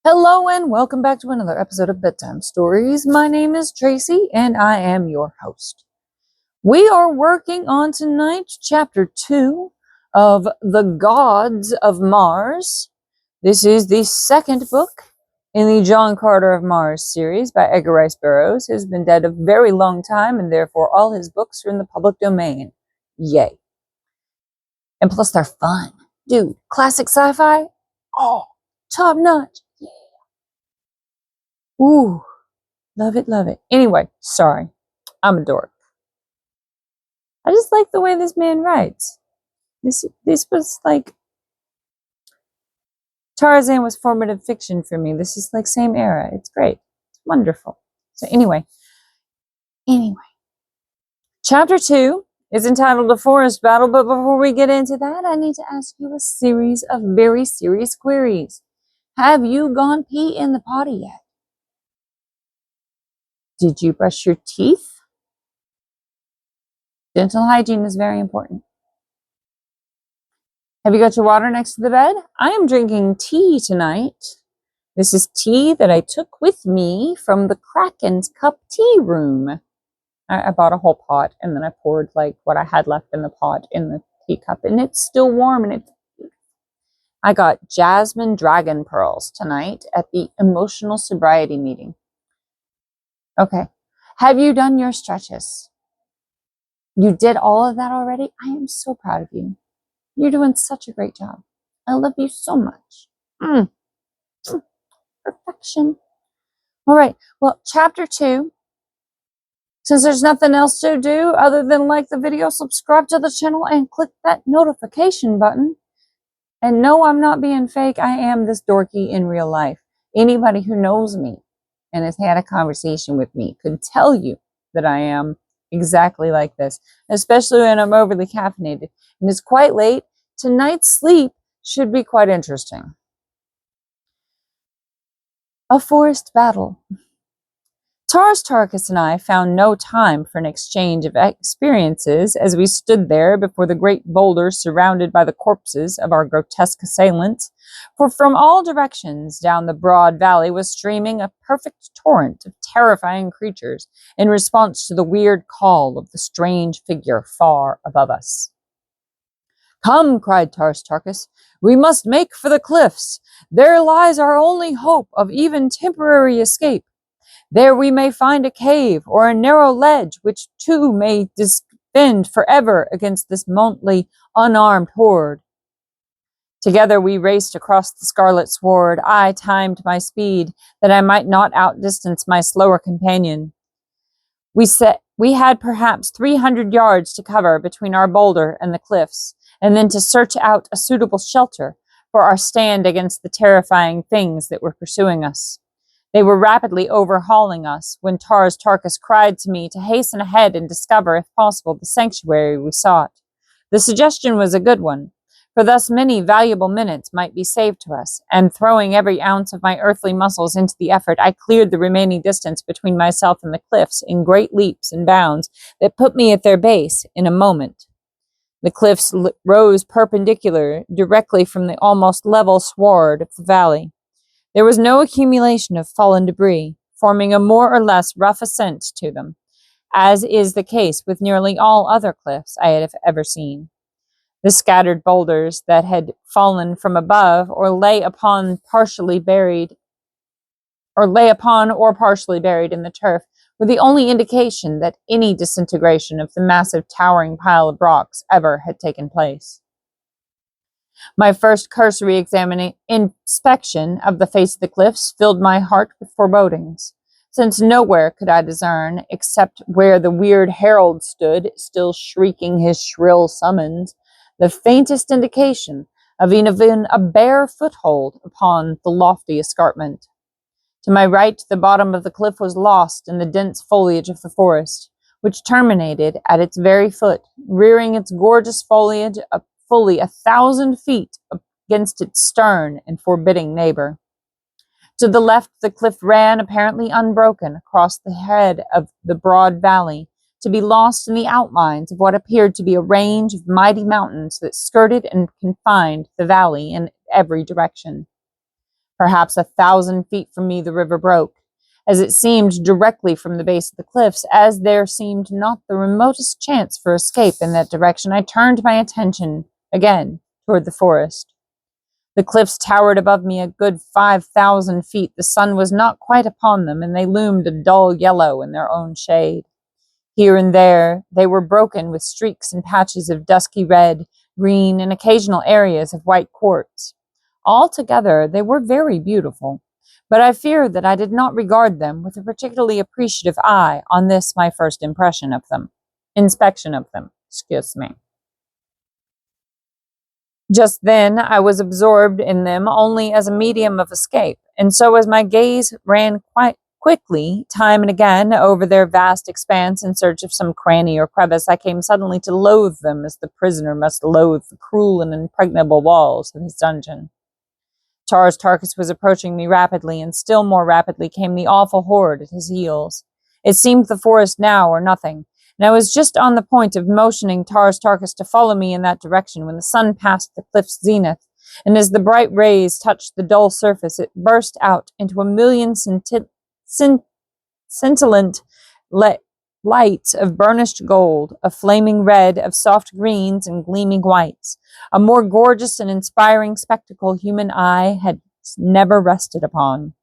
Hello and welcome back to another episode of Bedtime Stories. My name is Tracy and I am your host. We are working on tonight's chapter 2 of The Gods of Mars. This is the second book in the John Carter of Mars series by Edgar Rice Burroughs, who's been dead a very long time and therefore all his books are in the public domain. Yay. And plus they're fun. Dude, classic sci-fi? Oh, top notch. Ooh, love it, love it. Anyway, sorry, I'm a dork. I just like the way this man writes. This was like, Tarzan was formative fiction for me. This is like same era. It's great. It's wonderful. So anyway, chapter 2 is entitled The Forest Battle, but before we get into that, I need to ask you a series of very serious queries. Have you gone pee in the potty yet? Did you brush your teeth? Dental hygiene is very important. Have you got your water next to the bed? I am drinking tea tonight. This is tea that I took with me from the Kraken's Cup tea room. I bought a whole pot and then I poured like what I had left in the pot in the teacup, and it's still warm and it's beautiful. I got jasmine dragon pearls tonight at the emotional sobriety meeting. Okay. Have you done your stretches? You did all of that already? I am so proud of you. You're doing such a great job. I love you so much. Perfection. All right. Well, chapter 2. Since there's nothing else to do other than like the video, subscribe to the channel, and click that notification button. And no, I'm not being fake. I am this dorky in real life. Anybody who knows me and has had a conversation with me could tell you that I am exactly like this, especially when I'm overly caffeinated. And it's quite late. Tonight's sleep should be quite interesting. A forest battle. Tarkus and I found no time for an exchange of experiences as we stood there before the great boulders surrounded by the corpses of our grotesque assailants, for from all directions down the broad valley was streaming a perfect torrent of terrifying creatures in response to the weird call of the strange figure far above us. "Come," cried Tarkus, "we must make for the cliffs. There lies our only hope of even temporary escape. There we may find a cave or a narrow ledge which too may defend forever against this motley, unarmed horde." Together we raced across the scarlet sward. I timed my speed that I might not outdistance my slower companion. We had perhaps 300 yards to cover between our boulder and the cliffs, and then to search out a suitable shelter for our stand against the terrifying things that were pursuing us. They were rapidly overhauling us when Tarkus cried to me to hasten ahead and discover, if possible, the sanctuary we sought. The suggestion was a good one, for thus many valuable minutes might be saved to us, and throwing every ounce of my earthly muscles into the effort, I cleared the remaining distance between myself and the cliffs in great leaps and bounds that put me at their base in a moment. The cliffs rose perpendicular directly from the almost level sward of the valley. There was no accumulation of fallen debris, forming a more or less rough ascent to them, as is the case with nearly all other cliffs I have ever seen. The scattered boulders that had fallen from above or lay upon or partially buried in the turf were the only indication that any disintegration of the massive towering pile of rocks ever had taken place. My first cursory inspection of the face of the cliffs filled my heart with forebodings, since nowhere could I discern, except where the weird herald stood, still shrieking his shrill summons, the faintest indication of even a bare foothold upon the lofty escarpment. To my right, the bottom of the cliff was lost in the dense foliage of the forest, which terminated at its very foot, rearing its gorgeous foliage up fully 1,000 feet against its stern and forbidding neighbor. To the left, the cliff ran apparently unbroken across the head of the broad valley, to be lost in the outlines of what appeared to be a range of mighty mountains that skirted and confined the valley in every direction. Perhaps 1,000 feet from me the river broke, as it seemed directly from the base of the cliffs. As there seemed not the remotest chance for escape in that direction, I turned my attention again toward the forest. The cliffs towered above me a good 5,000 feet. The sun was not quite upon them, and they loomed a dull yellow in their own shade. Here and there, they were broken with streaks and patches of dusky red, green, and occasional areas of white quartz. Altogether, they were very beautiful, but I fear that I did not regard them with a particularly appreciative eye on this my first inspection of them, excuse me. Just then, I was absorbed in them only as a medium of escape, and so as my gaze ran quite quickly, time and again, over their vast expanse in search of some cranny or crevice, I came suddenly to loathe them as the prisoner must loathe the cruel and impregnable walls of his dungeon. Tarkus was approaching me rapidly, and still more rapidly came the awful horde at his heels. It seemed the forest now or nothing, and I was just on the point of motioning Tarkus to follow me in that direction when the sun passed the cliff's zenith, and as the bright rays touched the dull surface, it burst out into a million scintillant lights of burnished gold, of flaming red, of soft greens and gleaming whites, a more gorgeous and inspiring spectacle human eye had never rested upon.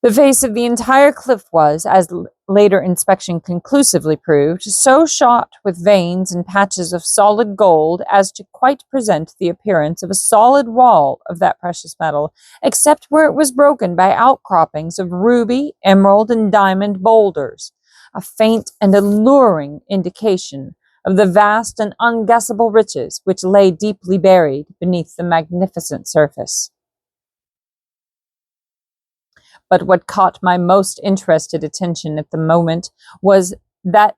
The face of the entire cliff was, as later inspection conclusively proved, so shot with veins and patches of solid gold as to quite present the appearance of a solid wall of that precious metal, except where it was broken by outcroppings of ruby, emerald, and diamond boulders, a faint and alluring indication of the vast and unguessable riches which lay deeply buried beneath the magnificent surface. But what caught my most interested attention at the moment was that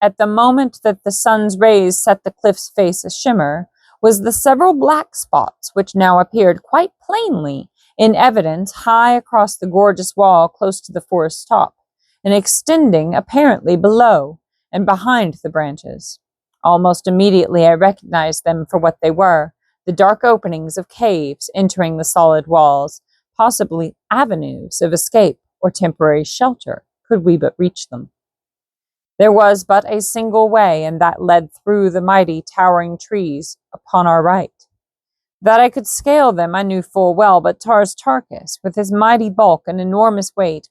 at the moment that the sun's rays set the cliff's face a shimmer, was the several black spots which now appeared quite plainly in evidence high across the gorgeous wall close to the forest's top, and extending apparently below and behind the branches. Almost immediately I recognized them for what they were, the dark openings of caves entering the solid walls, possibly avenues of escape or temporary shelter, could we but reach them. There was but a single way, and that led through the mighty towering trees upon our right. That I could scale them I knew full well, but Tarkus, with his mighty bulk and enormous weight,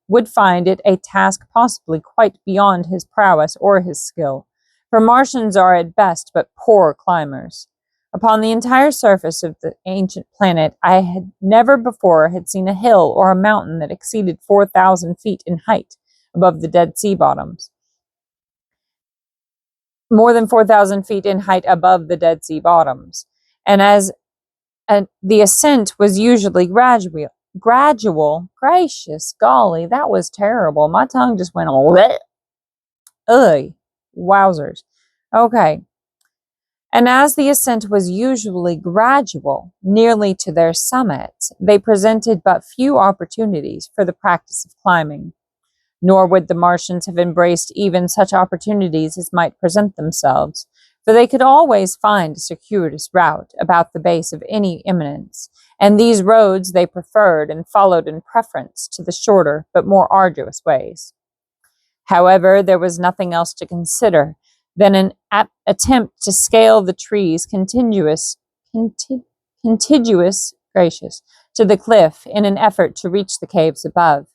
would find it a task possibly quite beyond his prowess or his skill, for Martians are at best but poor climbers. Upon the entire surface of the ancient planet, I had never before had seen a hill or a mountain that exceeded 4,000 feet in height above the Dead Sea bottoms. More than 4,000 feet in height above the Dead Sea bottoms. And the ascent was usually gradual, gracious golly, that was terrible. My tongue just went, ugh, wowzers. Okay. And as the ascent was usually gradual, nearly to their summits, they presented but few opportunities for the practice of climbing. Nor would the Martians have embraced even such opportunities as might present themselves, for they could always find a circuitous route about the base of any eminence, and these roads they preferred and followed in preference to the shorter but more arduous ways. However, there was nothing else to consider than an attempt to scale the trees contiguous to the cliff in an effort to reach the caves above.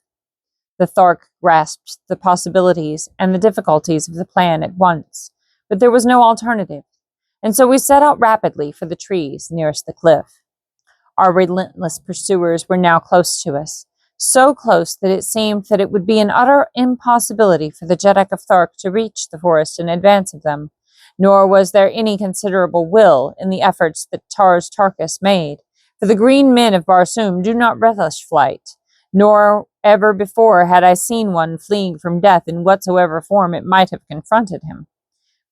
The Thark grasped the possibilities and the difficulties of the plan at once, but there was no alternative, and so we set out rapidly for the trees nearest the cliff. Our relentless pursuers were now close to us, so close that it seemed that it would be an utter impossibility for the Jeddak of Thark to reach the forest in advance of them, nor was there any considerable will in the efforts that Tarkus made, for the green men of Barsoom do not relish flight, nor ever before had I seen one fleeing from death in whatsoever form it might have confronted him.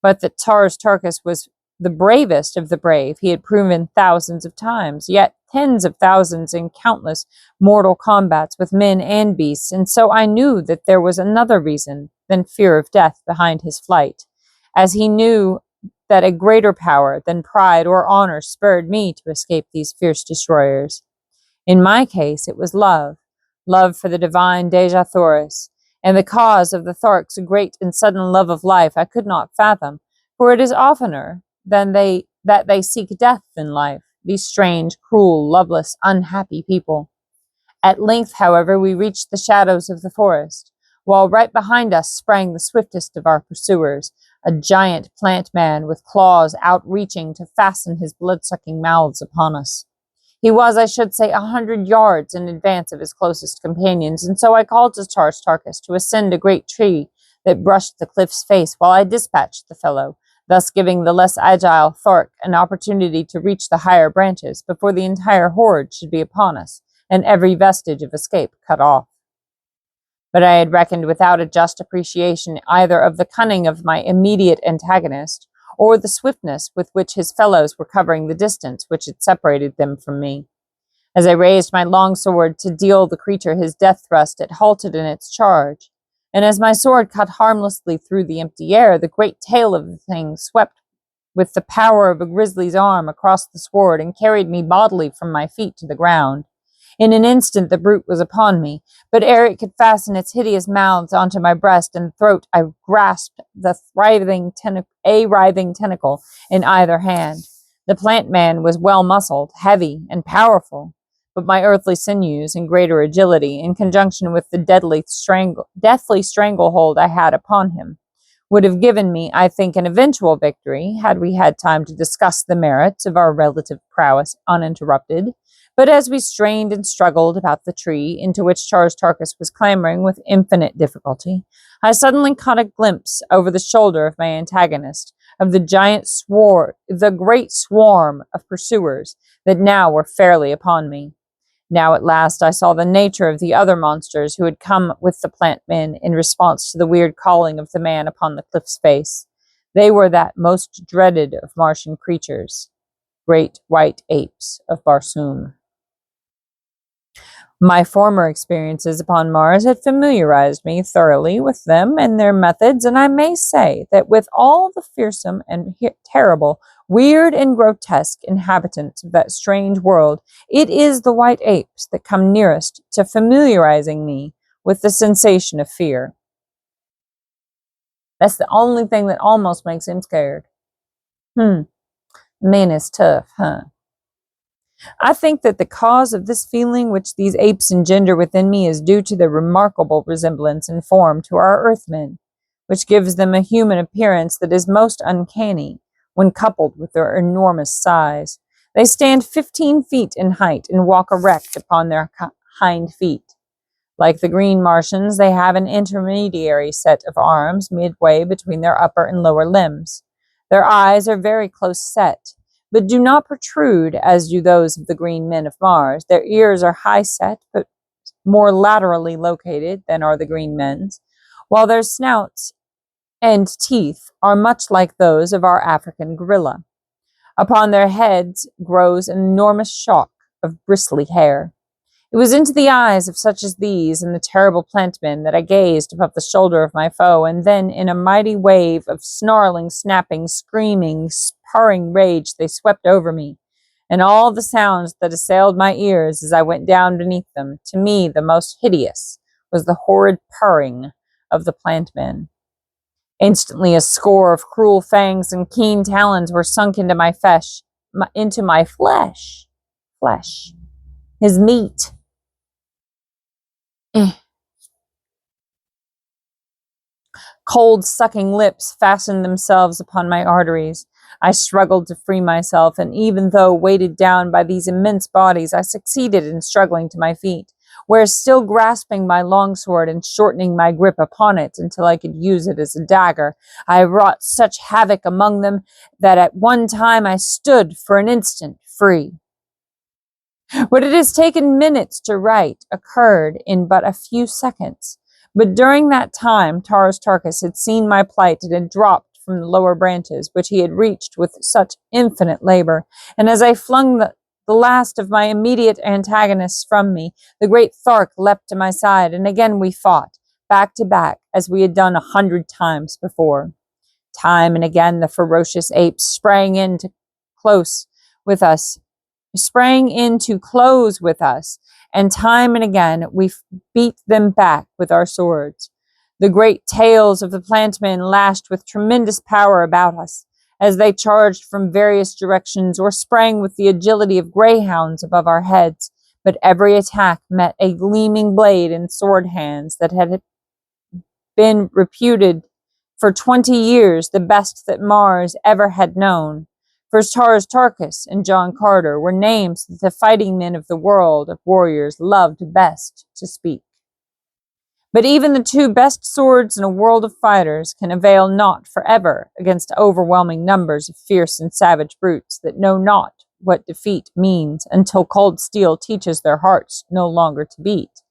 But that Tarkus was the bravest of the brave he had proven thousands of times, yet tens of thousands in countless mortal combats with men and beasts, and so I knew that there was another reason than fear of death behind his flight, as he knew that a greater power than pride or honor spurred me to escape these fierce destroyers. In my case, it was love, love for the divine Deja Thoris, and the cause of the Thark's great and sudden love of life I could not fathom, for it is oftener than that they seek death in life, these strange, cruel, loveless, unhappy people. At length, however, we reached the shadows of the forest, while right behind us sprang the swiftest of our pursuers, a giant plant man with claws outreaching to fasten his blood-sucking mouths upon us. He was, I should say, 100 yards in advance of his closest companions, and so I called to Tarkus to ascend a great tree that brushed the cliff's face while I dispatched the fellow, thus giving the less agile Thark an opportunity to reach the higher branches before the entire horde should be upon us, and every vestige of escape cut off. But I had reckoned without a just appreciation either of the cunning of my immediate antagonist, or the swiftness with which his fellows were covering the distance which had separated them from me. As I raised my long sword to deal the creature his death thrust, it halted in its charge, and as my sword cut harmlessly through the empty air, the great tail of the thing swept with the power of a grizzly's arm across the sward and carried me bodily from my feet to the ground. In an instant the brute was upon me, but ere it could fasten its hideous mouths onto my breast and throat, I grasped the writhing tentacle in either hand. The plant man was well muscled, heavy, and powerful, but my earthly sinews and greater agility, in conjunction with the deathly stranglehold I had upon him, would have given me, I think, an eventual victory, had we had time to discuss the merits of our relative prowess uninterrupted. But as we strained and struggled about the tree into which Tarkus was clambering with infinite difficulty, I suddenly caught a glimpse over the shoulder of my antagonist of the great swarm of pursuers that now were fairly upon me. Now at last I saw the nature of the other monsters who had come with the plant men in response to the weird calling of the man upon the cliff's face. They were that most dreaded of Martian creatures, great white apes of Barsoom. My former experiences upon Mars had familiarized me thoroughly with them and their methods, and I may say that with all the fearsome and terrible, weird and grotesque inhabitants of that strange world, it is the white apes that come nearest to familiarizing me with the sensation of fear. That's the only thing that almost makes him scared. Man is tough, huh? I think that the cause of this feeling which these apes engender within me is due to their remarkable resemblance in form to our earthmen, which gives them a human appearance that is most uncanny when coupled with their enormous size. They stand 15 feet in height and walk erect upon their hind feet. Like the green Martians, they have an intermediary set of arms midway between their upper and lower limbs. Their eyes are very close set, but do not protrude as do those of the green men of Mars. Their ears are high set, but more laterally located than are the green men's, while their snouts and teeth are much like those of our African gorilla. Upon their heads grows an enormous shock of bristly hair. It was into the eyes of such as these and the terrible plantmen that I gazed above the shoulder of my foe, and then in a mighty wave of snarling, snapping, screaming, purring rage they swept over me, and all the sounds that assailed my ears as I went down beneath them, to me the most hideous was the horrid purring of the plantmen. Instantly a score of cruel fangs and keen talons were sunk into my flesh, his meat. Cold, sucking lips fastened themselves upon my arteries. I struggled to free myself, and even though weighted down by these immense bodies, I succeeded in struggling to my feet, where still grasping my longsword and shortening my grip upon it until I could use it as a dagger, I wrought such havoc among them that at one time I stood for an instant free. What it has taken minutes to write occurred in but a few seconds. But during that time, Tarkus had seen my plight and had dropped from the lower branches, which he had reached with such infinite labor. And as I flung the last of my immediate antagonists from me, the great Thark leapt to my side, and again we fought, back to back, as we had done 100 times before. Time and again the ferocious apes sprang in close with us, sprang in to close with us, and time and again we beat them back with our swords. The great tails of the plantmen lashed with tremendous power about us, as they charged from various directions or sprang with the agility of greyhounds above our heads, but every attack met a gleaming blade in sword hands that had been reputed for 20 years the best that Mars ever had known. For Tarkus and John Carter were names that the fighting men of the world of warriors loved best to speak. But even the two best swords in a world of fighters can avail not forever against overwhelming numbers of fierce and savage brutes that know not what defeat means until cold steel teaches their hearts no longer to beat.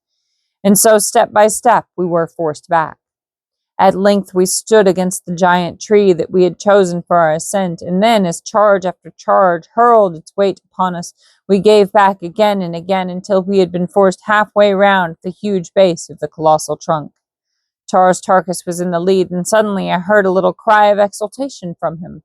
And so step by step we were forced back. At length we stood against the giant tree that we had chosen for our ascent, and then, as charge after charge hurled its weight upon us, we gave back again and again until we had been forced halfway round the huge base of the colossal trunk. Tarkus was in the lead, and suddenly I heard a little cry of exultation from him.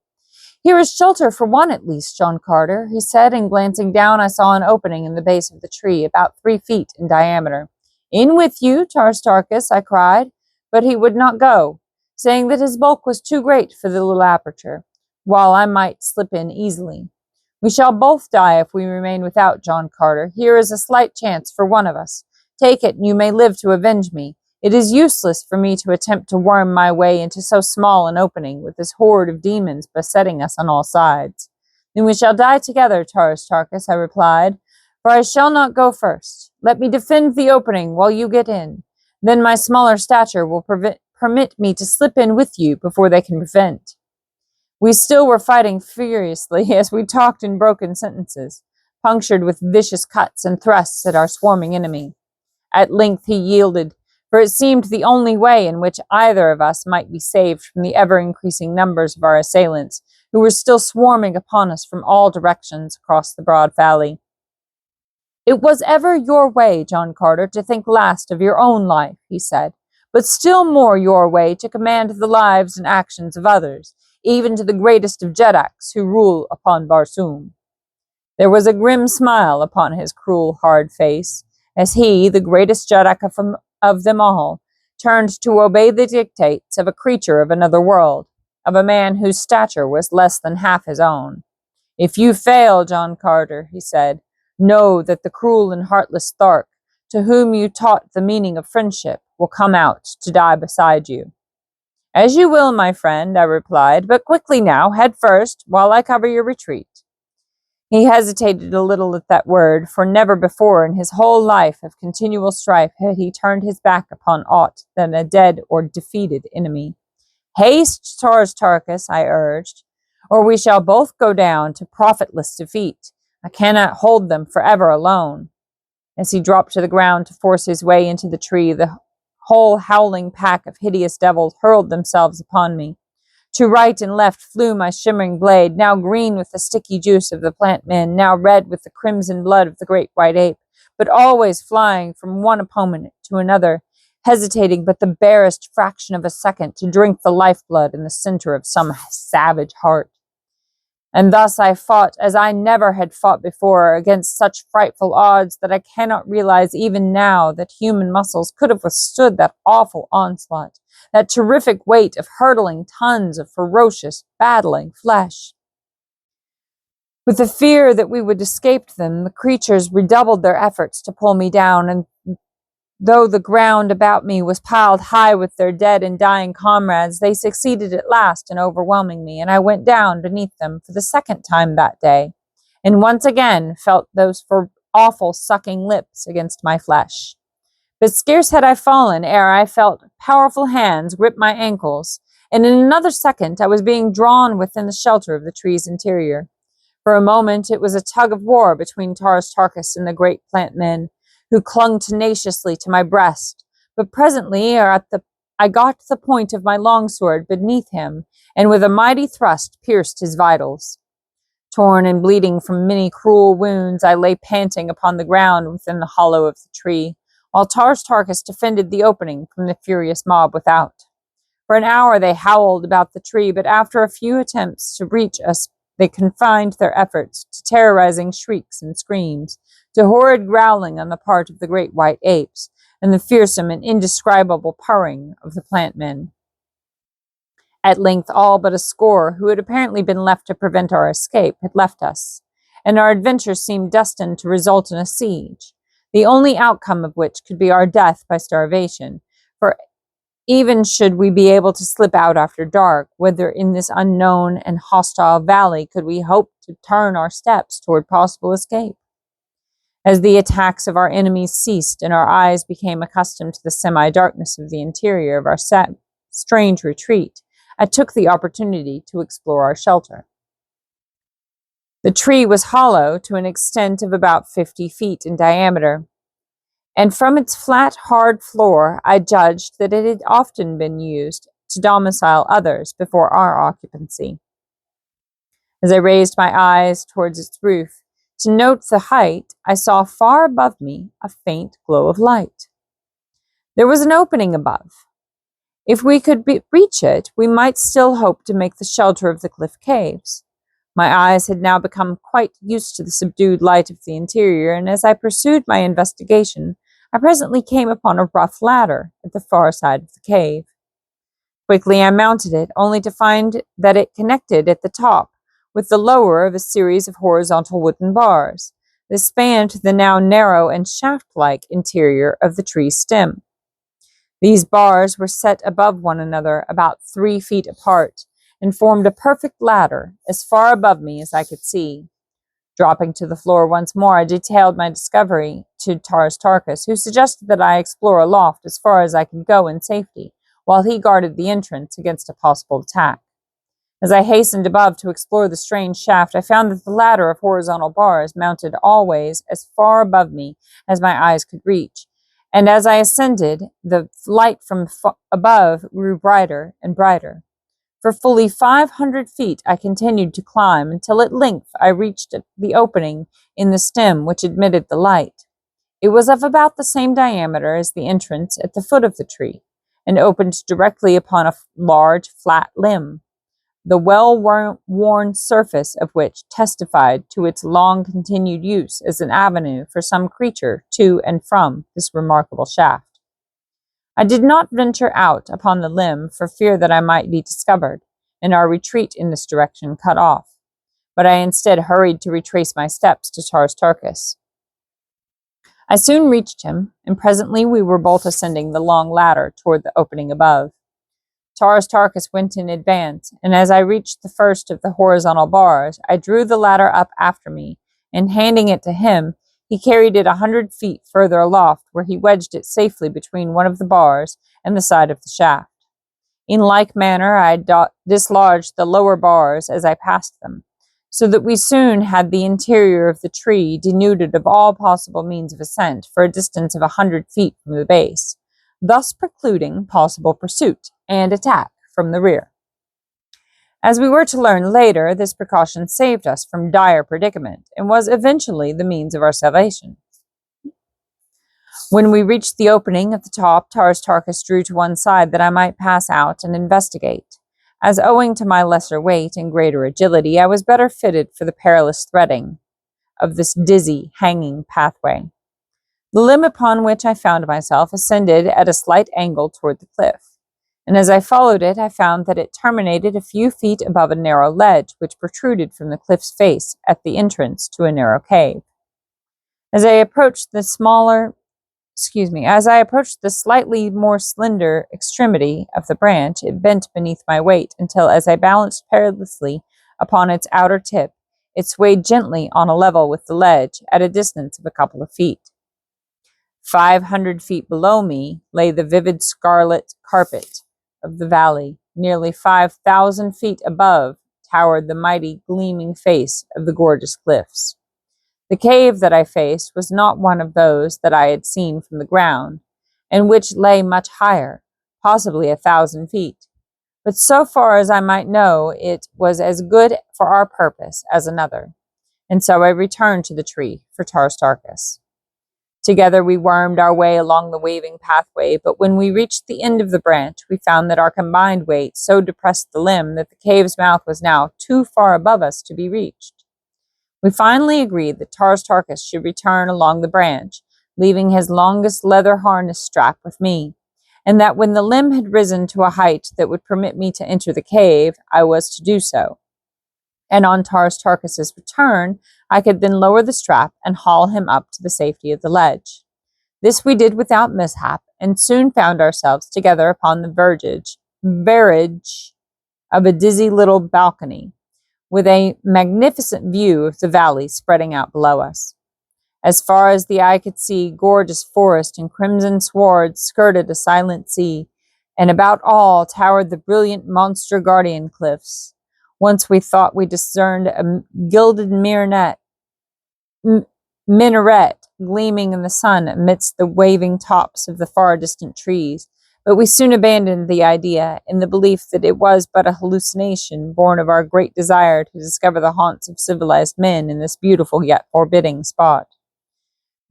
"Here is shelter for one at least, John Carter," he said, and glancing down I saw an opening in the base of the tree, about 3 feet in diameter. "In with you, Tarkus," I cried. But he would not go, saying that his bulk was too great for the little aperture, while I might slip in easily. "We shall both die if we remain without, John Carter. Here is a slight chance for one of us. Take it, and you may live to avenge me. It is useless for me to attempt to worm my way into so small an opening, with this horde of demons besetting us on all sides." "Then we shall die together, Tarkus," I replied, "for I shall not go first. Let me defend the opening while you get in. Then my smaller stature will permit me to slip in with you before they can prevent." We still were fighting furiously as we talked in broken sentences, punctured with vicious cuts and thrusts at our swarming enemy. At length he yielded, for it seemed the only way in which either of us might be saved from the ever-increasing numbers of our assailants, who were still swarming upon us from all directions across the broad valley. "It was ever your way, John Carter, to think last of your own life," he said, "but still more your way to command the lives and actions of others, even to the greatest of Jedaks who rule upon Barsoom." There was a grim smile upon his cruel, hard face, as he, the greatest Jedak of them all, turned to obey the dictates of a creature of another world, of a man whose stature was less than half his own. "If you fail, John Carter," he said, "know that the cruel and heartless Thark, to whom you taught the meaning of friendship, will come out to die beside you." "As you will, my friend," I replied, "but quickly now, head first, while I cover your retreat." He hesitated a little at that word, for never before in his whole life of continual strife had he turned his back upon aught than a dead or defeated enemy. "Haste, Tarkus," I urged, "or we shall both go down to profitless defeat. I cannot hold them forever alone." As he dropped to the ground to force his way into the tree, the whole howling pack of hideous devils hurled themselves upon me. To right and left flew my shimmering blade, now green with the sticky juice of the plant men, now red with the crimson blood of the great white ape, but always flying from one opponent to another, hesitating but the barest fraction of a second to drink the lifeblood in the center of some savage heart. And thus I fought as I never had fought before, against such frightful odds that I cannot realize even now that human muscles could have withstood that awful onslaught, that terrific weight of hurtling tons of ferocious, battling flesh. With the fear that we would escape them, the creatures redoubled their efforts to pull me down, and though the ground about me was piled high with their dead and dying comrades, they succeeded at last in overwhelming me, and I went down beneath them for the second time that day, and once again felt those awful sucking lips against my flesh. But scarce had I fallen ere I felt powerful hands grip my ankles, and in another second I was being drawn within the shelter of the tree's interior. For a moment it was a tug of war between Tarkus and the great plant men, who clung tenaciously to my breast, but presently I got the point of my longsword beneath him, and with a mighty thrust pierced his vitals. Torn and bleeding from many cruel wounds, I lay panting upon the ground within the hollow of the tree, while Tarkus defended the opening from the furious mob without. For an hour they howled about the tree, but after a few attempts to reach us They confined their efforts to terrorizing shrieks and screams, to horrid growling on the part of the great white apes, and the fearsome and indescribable purring of the plant men. At length all but a score, who had apparently been left to prevent our escape, had left us, and our adventure seemed destined to result in a siege, the only outcome of which could be our death by starvation, for even should we be able to slip out after dark, whether in this unknown and hostile valley could we hope to turn our steps toward possible escape. As the attacks of our enemies ceased and our eyes became accustomed to the semi-darkness of the interior of our strange retreat, I took the opportunity to explore our shelter. The tree was hollow to an extent of about 50 feet in diameter, and from its flat, hard floor, I judged that it had often been used to domicile others before our occupancy. As I raised my eyes towards its roof to note the height, I saw far above me a faint glow of light. There was an opening above. If we could reach it, we might still hope to make the shelter of the cliff caves. My eyes had now become quite used to the subdued light of the interior, and as I pursued my investigation, I presently came upon a rough ladder at the far side of the cave. Quickly I mounted it, only to find that it connected at the top with the lower of a series of horizontal wooden bars that spanned the now narrow and shaft-like interior of the tree stem. These bars were set above one another about 3 feet apart and formed a perfect ladder as far above me as I could see. Dropping to the floor once more, I detailed my discovery to Tarkus, who suggested that I explore a loft as far as I could go in safety, while he guarded the entrance against a possible attack. As I hastened above to explore the strange shaft, I found that the ladder of horizontal bars mounted always as far above me as my eyes could reach, and as I ascended, the light from above grew brighter and brighter. For fully 500 feet I continued to climb until at length I reached the opening in the stem which admitted the light. It was of about the same diameter as the entrance at the foot of the tree, and opened directly upon a large flat limb, the well-worn surface of which testified to its long-continued use as an avenue for some creature to and from this remarkable shaft. I did not venture out upon the limb for fear that I might be discovered, and our retreat in this direction cut off, but I instead hurried to retrace my steps to Tarkus. I soon reached him, and presently we were both ascending the long ladder toward the opening above. Tarkus went in advance, and as I reached the first of the horizontal bars, I drew the ladder up after me, and handing it to him, he carried it 100 feet further aloft, where he wedged it safely between one of the bars and the side of the shaft. In like manner, I dislodged the lower bars as I passed them, so that we soon had the interior of the tree denuded of all possible means of ascent for a distance of 100 feet from the base, thus precluding possible pursuit and attack from the rear. As we were to learn later, this precaution saved us from dire predicament and was eventually the means of our salvation. When we reached the opening at the top, Tarkus drew to one side that I might pass out and investigate, as owing to my lesser weight and greater agility, I was better fitted for the perilous threading of this dizzy, hanging pathway. The limb upon which I found myself ascended at a slight angle toward the cliff, and as I followed it, I found that it terminated a few feet above a narrow ledge which protruded from the cliff's face at the entrance to a narrow cave. As I approached the slightly more slender extremity of the branch, it bent beneath my weight until, as I balanced perilously upon its outer tip, it swayed gently on a level with the ledge at a distance of a couple of feet. 500 feet below me lay the vivid scarlet carpet of the valley. Nearly 5,000 feet above towered the mighty gleaming face of the gorgeous cliffs. The cave that I faced was not one of those that I had seen from the ground, and which lay much higher, possibly 1,000 feet. But so far as I might know, it was as good for our purpose as another, and so I returned to the tree for Tarkus. Together we wormed our way along the waving pathway, but when we reached the end of the branch, we found that our combined weight so depressed the limb that the cave's mouth was now too far above us to be reached. We finally agreed that Tarkus should return along the branch, leaving his longest leather harness strap with me, and that when the limb had risen to a height that would permit me to enter the cave, I was to do so. And on Tarkus's return, I could then lower the strap and haul him up to the safety of the ledge. This we did without mishap, and soon found ourselves together upon the verge of a dizzy little balcony, with a magnificent view of the valley spreading out below us. As far as the eye could see, gorgeous forest and crimson sward skirted a silent sea, and about all towered the brilliant monster guardian cliffs. Once we thought we discerned a gilded minaret gleaming in the sun amidst the waving tops of the far distant trees, but we soon abandoned the idea in the belief that it was but a hallucination born of our great desire to discover the haunts of civilized men in this beautiful yet forbidding spot.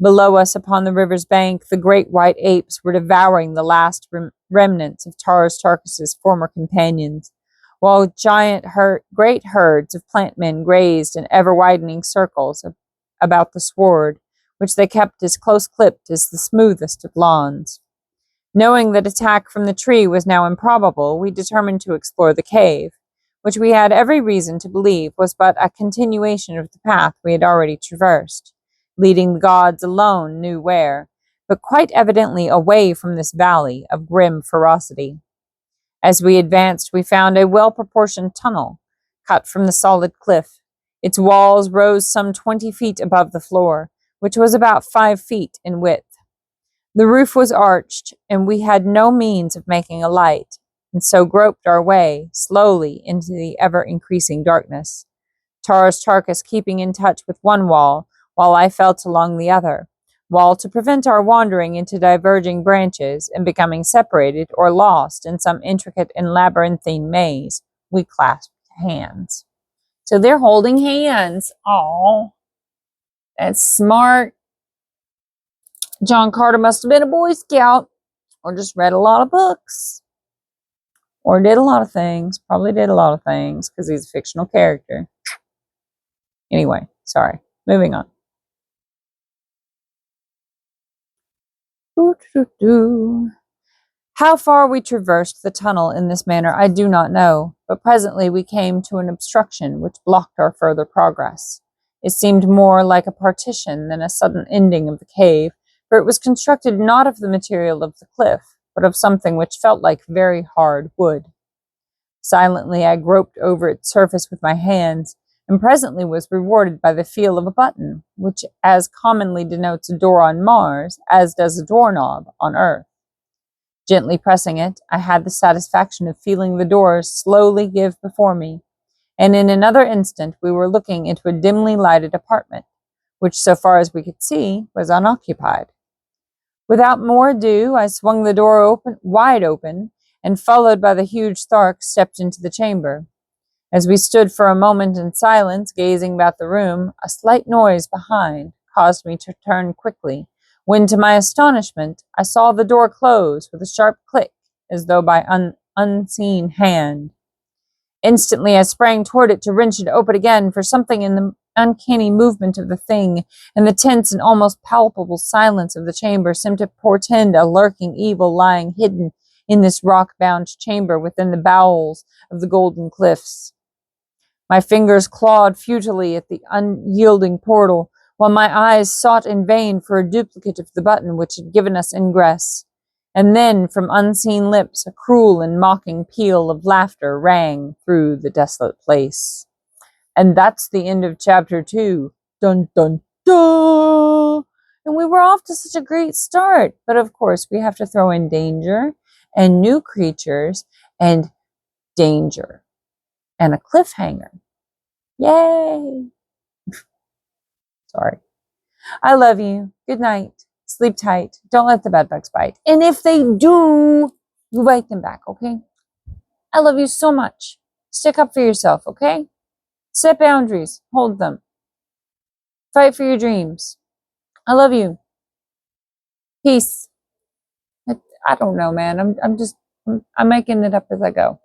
Below us upon the river's bank, the great white apes were devouring the last remnants of Tarkus's former companions, while great herds of plant men grazed in ever-widening circles about the sward, which they kept as close-clipped as the smoothest of lawns. Knowing that attack from the tree was now improbable, we determined to explore the cave, which we had every reason to believe was but a continuation of the path we had already traversed, leading the gods alone knew where, but quite evidently away from this valley of grim ferocity. As we advanced, we found a well-proportioned tunnel, cut from the solid cliff. Its walls rose some 20 feet above the floor, which was about 5 feet in width. The roof was arched, and we had no means of making a light, and so groped our way slowly into the ever-increasing darkness. Tarkus keeping in touch with one wall, while I felt along the other, while to prevent our wandering into diverging branches and becoming separated or lost in some intricate and labyrinthine maze, we clasped hands. So they're holding hands. Oh, that's smart. John Carter must have been a Boy Scout, or just read a lot of books, or did a lot of things. Probably did a lot of things because he's a fictional character. Anyway, sorry. Moving on. How far we traversed the tunnel in this manner I do not know, but presently we came to an obstruction which blocked our further progress. It seemed more like a partition than a sudden ending of the cave, for it was constructed not of the material of the cliff, but of something which felt like very hard wood. Silently I groped over its surface with my hands, and presently was rewarded by the feel of a button, which as commonly denotes a door on Mars as does a doorknob on Earth. Gently pressing it, I had the satisfaction of feeling the doors slowly give before me, and in another instant we were looking into a dimly lighted apartment, which, so far as we could see, was unoccupied. Without more ado, I swung the door wide open, and followed by the huge Thark, stepped into the chamber. As we stood for a moment in silence, gazing about the room, a slight noise behind caused me to turn quickly, when, to my astonishment, I saw the door close with a sharp click, as though by an unseen hand. Instantly I sprang toward it to wrench it open again, for something in the uncanny movement of the thing, and the tense and almost palpable silence of the chamber seemed to portend a lurking evil lying hidden in this rock-bound chamber within the bowels of the golden cliffs. My fingers clawed futilely at the unyielding portal, while my eyes sought in vain for a duplicate of the button which had given us ingress. And then, from unseen lips, a cruel and mocking peal of laughter rang through the desolate place. And that's the end of chapter 2. Dun, dun, dun! And we were off to such a great start. But of course, we have to throw in danger, and new creatures, and danger, and a cliffhanger. Yay! Sorry. I love you. Good night. Sleep tight. Don't let the bed bugs bite. And if they do, you bite them back, okay? I love you so much. Stick up for yourself, okay? Set boundaries. Hold them. Fight for your dreams. I love you. Peace. I, I don't know, man. I'm making it up as I go.